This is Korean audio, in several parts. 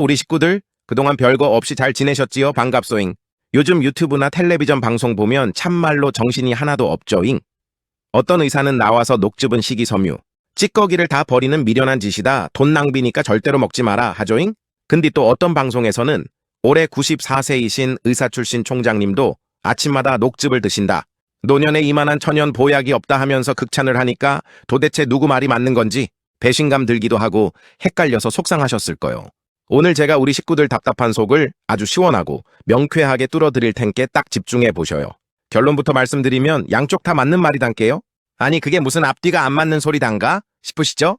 우리 식구들, 그동안 별거 없이 잘 지내셨지요? 반갑소잉. 요즘 유튜브나 텔레비전 방송 보면 참말로 정신이 하나도 없죠잉. 어떤 의사는 나와서 녹즙은 식이섬유, 찌꺼기를 다 버리는 미련한 짓이다, 돈 낭비니까 절대로 먹지 마라 하죠잉. 근데 또 어떤 방송에서는 올해 94세이신 의사 출신 총장님도 아침마다 녹즙을 드신다, 노년에 이만한 천연 보약이 없다 하면서 극찬을 하니까 도대체 누구 말이 맞는 건지 배신감 들기도 하고 헷갈려서 속상하셨을 거요. 오늘 제가 우리 식구들 답답한 속을 아주 시원하고 명쾌하게 뚫어드릴 텐께 딱 집중해 보셔요. 결론부터 말씀드리면 양쪽 다 맞는 말이단께요. 아니 그게 무슨 앞뒤가 안 맞는 소리단가 싶으시죠?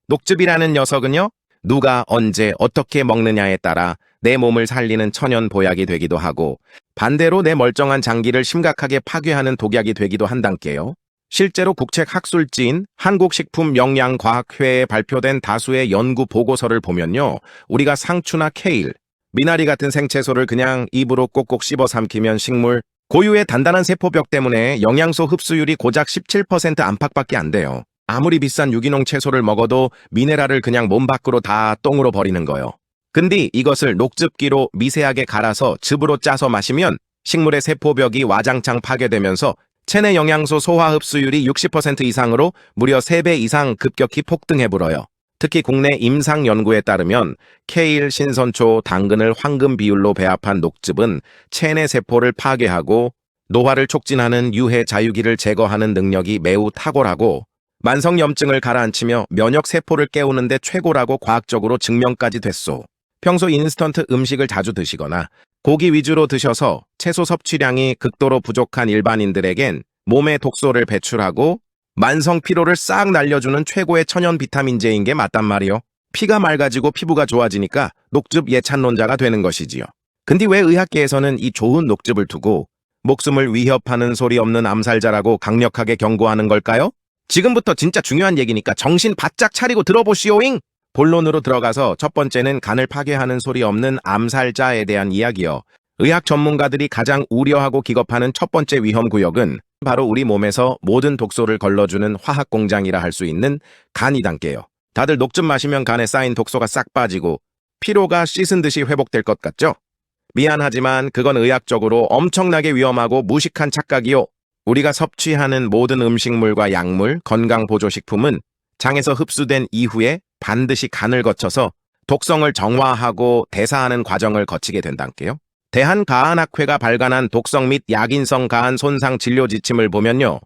녹즙이라는 녀석은요, 누가 언제 어떻게 먹느냐에 따라 내 몸을 살리는 천연 보약이 되기도 하고 반대로 내 멀쩡한 장기를 심각하게 파괴하는 독약이 되기도 한단께요. 실제로 국책학술지인 한국식품영양과학회에 발표된 다수의 연구 보고서를 보면요, 우리가 상추나 케일, 미나리 같은 생채소를 그냥 입으로 꼭꼭 씹어 삼키면 식물 고유의 단단한 세포벽 때문에 영양소 흡수율이 고작 17% 안팎밖에 안 돼요. 아무리 비싼 유기농 채소를 먹어도 미네랄을 그냥 몸 밖으로 다 똥으로 버리는 거요. 근데 이것을 녹즙기로 미세하게 갈아서 즙으로 짜서 마시면 식물의 세포벽이 와장창 파괴되면서 체내 영양소 소화 흡수율이 60% 이상으로 무려 3배 이상 급격히 폭등해버려요. 특히 국내 임상 연구에 따르면 케일, 신선초, 당근을 황금 비율로 배합한 녹즙은 체내 세포를 파괴하고 노화를 촉진하는 유해 자유기를 제거하는 능력이 매우 탁월하고 만성염증을 가라앉히며 면역세포를 깨우는데 최고라고 과학적으로 증명까지 됐소. 평소 인스턴트 음식을 자주 드시거나 고기 위주로 드셔서 채소 섭취량이 극도로 부족한 일반인들에겐 몸에 독소를 배출하고 만성 피로를 싹 날려주는 최고의 천연 비타민제인 게 맞단 말이요. 피가 맑아지고 피부가 좋아지니까 녹즙 예찬론자가 되는 것이지요. 근데 왜 의학계에서는 이 좋은 녹즙을 두고 목숨을 위협하는 소리 없는 암살자라고 강력하게 경고하는 걸까요? 지금부터 진짜 중요한 얘기니까 정신 바짝 차리고 들어보시오잉! 본론으로 들어가서 첫 번째는 간을 파괴하는 소리 없는 암살자에 대한 이야기요. 의학 전문가들이 가장 우려하고 기겁하는 첫 번째 위험 구역은 바로 우리 몸에서 모든 독소를 걸러주는 화학 공장이라 할 수 있는 간이단께요. 다들 녹즙 마시면 간에 쌓인 독소가 싹 빠지고 피로가 씻은 듯이 회복될 것 같죠? 미안하지만 그건 의학적으로 엄청나게 위험하고 무식한 착각이요. 우리가 섭취하는 모든 음식물과 약물, 건강보조식품은 장에서 흡수된 이후에 반드시 간을 거쳐서 독성을 정화하고 대사하는 과정을 거치게 된단께요. 대한가안학회가 발간한 독성 및 약인성 가안 손상 진료 지침을 보면요,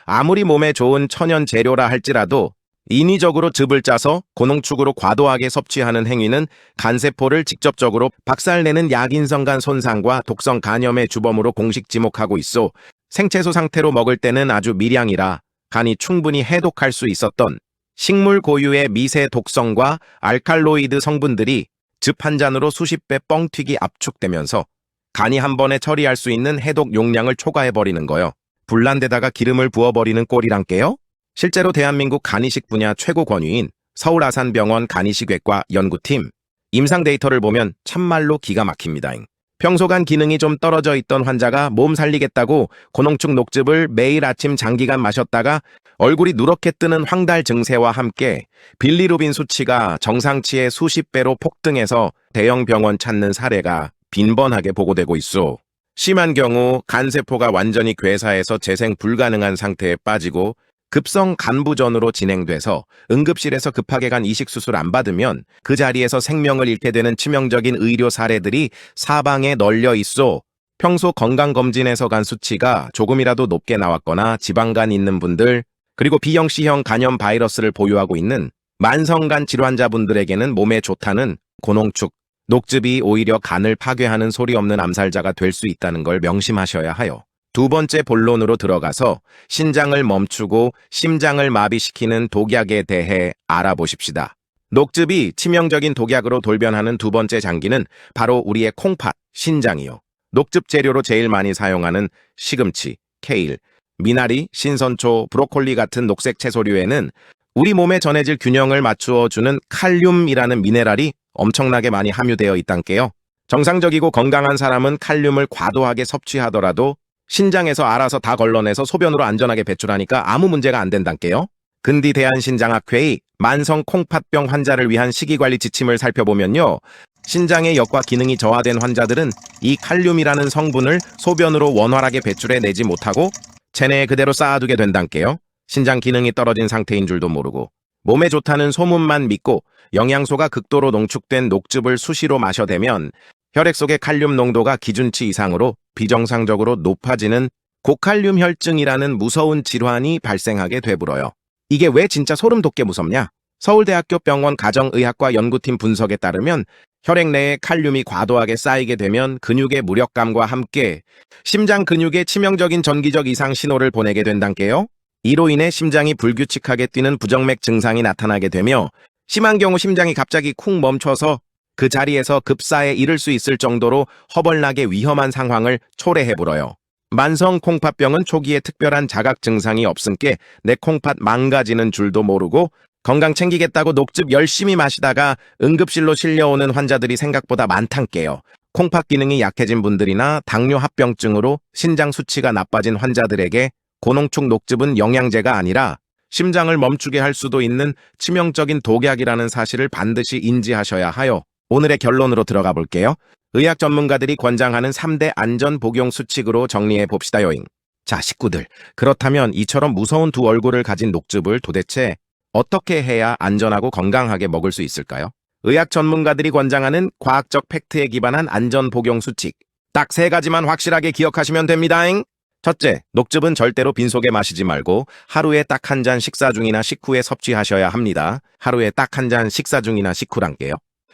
아무리 몸에 좋은 천연 재료라 할지라도 인위적으로 즙을 짜서 고농축으로 과도하게 섭취하는 행위는 간세포를 직접적으로 박살내는 약인성 간 손상과 독성 간염의 주범으로 공식 지목하고 있어 생채소 상태로 먹을 때는 아주 미량이라 간이 충분히 해독할 수 있었던 식물 고유의 미세 독성과 알칼로이드 성분들이 즙 한 잔으로 수십 배 뻥튀기 압축되면서 간이 한 번에 처리할 수 있는 해독 용량을 초과해버리는 거요. 불난 데다가 기름을 부어버리는 꼴이란께요? 실제로 대한민국 간이식 분야 최고 권위인 서울아산병원 간이식외과 연구팀 임상 데이터를 보면 참말로 기가 막힙니다잉. 평소 간 기능이 좀 떨어져 있던 환자가 몸 살리겠다고 고농축 녹즙을 매일 아침 장기간 마셨다가 얼굴이 누렇게 뜨는 황달 증세와 함께 빌리루빈 수치가 정상치의 수십 배로 폭등해서 대형 병원 찾는 사례가 빈번하게 보고되고 있어. 심한 경우 간세포가 완전히 괴사해서 재생 불가능한 상태에 빠지고 급성 간부전으로 진행돼서 응급실에서 급하게 간 이식수술 안 받으면 그 자리에서 생명을 잃게 되는 치명적인 의료 사례들이 사방에 널려 있어. 평소 건강검진에서 간 수치가 조금이라도 높게 나왔거나 지방간 있는 분들, 그리고 B형, C형 간염 바이러스를 보유하고 있는 만성간 질환자분들에게는 몸에 좋다는 고농축, 녹즙이 오히려 간을 파괴하는 소리 없는 암살자가 될 수 있다는 걸 명심하셔야 하여. 두 번째 본론으로 들어가서 신장을 멈추고 심장을 마비시키는 독약에 대해 알아보십시다. 녹즙이 치명적인 독약으로 돌변하는 두 번째 장기는 바로 우리의 콩팥, 신장이요. 녹즙 재료로 제일 많이 사용하는 시금치, 케일, 미나리, 신선초, 브로콜리 같은 녹색 채소류에는 우리 몸에 전해질 균형을 맞추어주는 칼륨이라는 미네랄이 엄청나게 많이 함유되어 있단께요. 정상적이고 건강한 사람은 칼륨을 과도하게 섭취하더라도 신장에서 알아서 다 걸러내서 소변으로 안전하게 배출하니까 아무 문제가 안 된단께요. 근디 대한신장학회의 만성 콩팥병 환자를 위한 식이관리 지침을 살펴보면요, 신장의 역과 기능이 저하된 환자들은 이 칼륨이라는 성분을 소변으로 원활하게 배출해 내지 못하고 체내에 그대로 쌓아두게 된단께요. 신장 기능이 떨어진 상태인 줄도 모르고 몸에 좋다는 소문만 믿고 영양소가 극도로 농축된 녹즙을 수시로 마셔대면 혈액 속의 칼륨 농도가 기준치 이상으로 비정상적으로 높아지는 고칼륨 혈증이라는 무서운 질환이 발생하게 되불어요. 이게 왜 진짜 소름 돋게 무섭냐? 서울대학교 병원 가정의학과 연구팀 분석에 따르면 혈액 내에 칼륨이 과도하게 쌓이게 되면 근육의 무력감과 함께 심장 근육에 치명적인 전기적 이상 신호를 보내게 된단께요. 이로 인해 심장이 불규칙하게 뛰는 부정맥 증상이 나타나게 되며 심한 경우 심장이 갑자기 쿵 멈춰서 그 자리에서 급사에 이를 수 있을 정도로 허벌나게 위험한 상황을 초래해불어요. 만성 콩팥병은 초기에 특별한 자각 증상이 없음께 내 콩팥 망가지는 줄도 모르고 건강 챙기겠다고 녹즙 열심히 마시다가 응급실로 실려오는 환자들이 생각보다 많단께요. 콩팥 기능이 약해진 분들이나 당뇨 합병증으로 신장 수치가 나빠진 환자들에게 고농축 녹즙은 영양제가 아니라 심장을 멈추게 할 수도 있는 치명적인 독약이라는 사실을 반드시 인지하셔야 하여 오늘의 결론으로 들어가 볼게요. 의학 전문가들이 권장하는 3대 안전 복용 수칙으로 정리해 봅시다요잉. 자, 식구들. 그렇다면 이처럼 무서운 두 얼굴을 가진 녹즙을 도대체 어떻게 해야 안전하고 건강하게 먹을 수 있을까요? 의학 전문가들이 권장하는 과학적 팩트에 기반한 안전 복용 수칙. 딱 3가지만 확실하게 기억하시면 됩니다잉. 첫째, 녹즙은 절대로 빈속에 마시지 말고 하루에 딱 1잔 식사 중이나 식후에 섭취하셔야 합니다. 하루에 딱 1잔 식사 중이나 식후란게요.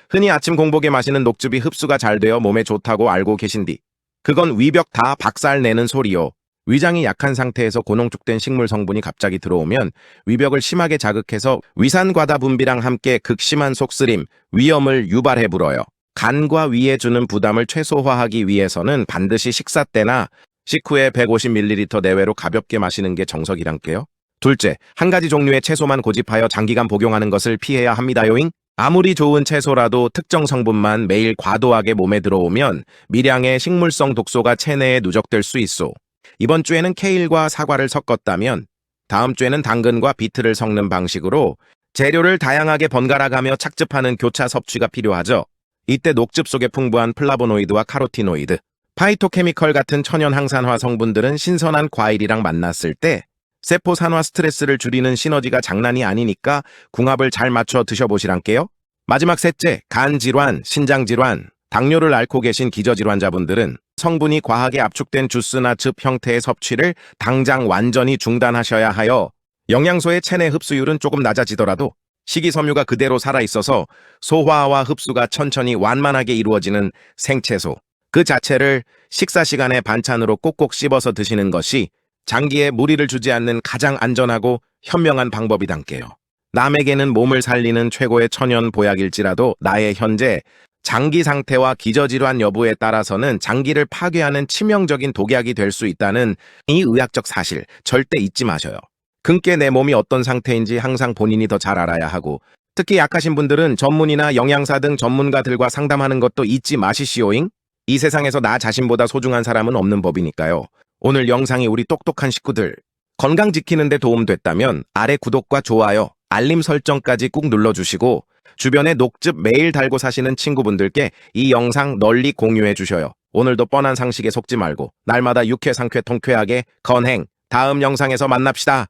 흔히 아침 공복에 마시는 녹즙이 흡수가 잘 되어 몸에 좋다고 알고 계신디. 그건 위벽 다 박살내는 소리요. 위장이 약한 상태에서 고농축된 식물 성분이 갑자기 들어오면 위벽을 심하게 자극해서 위산 과다 분비랑 함께 극심한 속쓰림, 위염을 유발해불어요. 간과 위에 주는 부담을 최소화하기 위해서는 반드시 식사 때나 식후에 150ml 내외로 가볍게 마시는 게 정석이란게요. 둘째, 한 가지 종류의 채소만 고집하여 장기간 복용하는 것을 피해야 합니다요잉. 아무리 좋은 채소라도 특정 성분만 매일 과도하게 몸에 들어오면 미량의 식물성 독소가 체내에 누적될 수 있소. 이번 주에는 케일과 사과를 섞었다면 다음 주에는 당근과 비트를 섞는 방식으로 재료를 다양하게 번갈아가며 착즙하는 교차 섭취가 필요하죠. 이때 녹즙 속에 풍부한 플라보노이드와 카로티노이드, 파이토케미컬 같은 천연 항산화 성분들은 신선한 과일이랑 만났을 때 세포 산화 스트레스를 줄이는 시너지가 장난이 아니니까 궁합을 잘 맞춰 드셔보시란께요. 마지막 셋째, 간질환, 신장질환, 당뇨를 앓고 계신 기저질환자분들은 성분이 과하게 압축된 주스나 즙 형태의 섭취를 당장 완전히 중단하셔야 하여 영양소의 체내 흡수율은 조금 낮아지더라도 식이섬유가 그대로 살아있어서 소화와 흡수가 천천히 완만하게 이루어지는 생채소, 그 자체를 식사 시간에 반찬으로 꼭꼭 씹어서 드시는 것이 장기에 무리를 주지 않는 가장 안전하고 현명한 방법이단께요. 남에게는 몸을 살리는 최고의 천연 보약일지라도 나의 현재 장기 상태와 기저질환 여부에 따라서는 장기를 파괴하는 치명적인 독약이 될 수 있다는 이 의학적 사실 절대 잊지 마셔요. 근께 내 몸이 어떤 상태인지 항상 본인이 더 잘 알아야 하고 특히 약하신 분들은 전문의나 영양사 등 전문가들과 상담하는 것도 잊지 마시시오잉. 이 세상에서 나 자신보다 소중한 사람은 없는 법이니까요. 오늘 영상이 우리 똑똑한 식구들 건강 지키는 데 도움됐다면 아래 구독과 좋아요, 알림 설정까지 꾹 눌러주시고 주변에 녹즙 매일 달고 사시는 친구분들께 이 영상 널리 공유해 주셔요. 오늘도 뻔한 상식에 속지 말고 날마다 유쾌 상쾌 통쾌하게 건행 다음 영상에서 만납시다.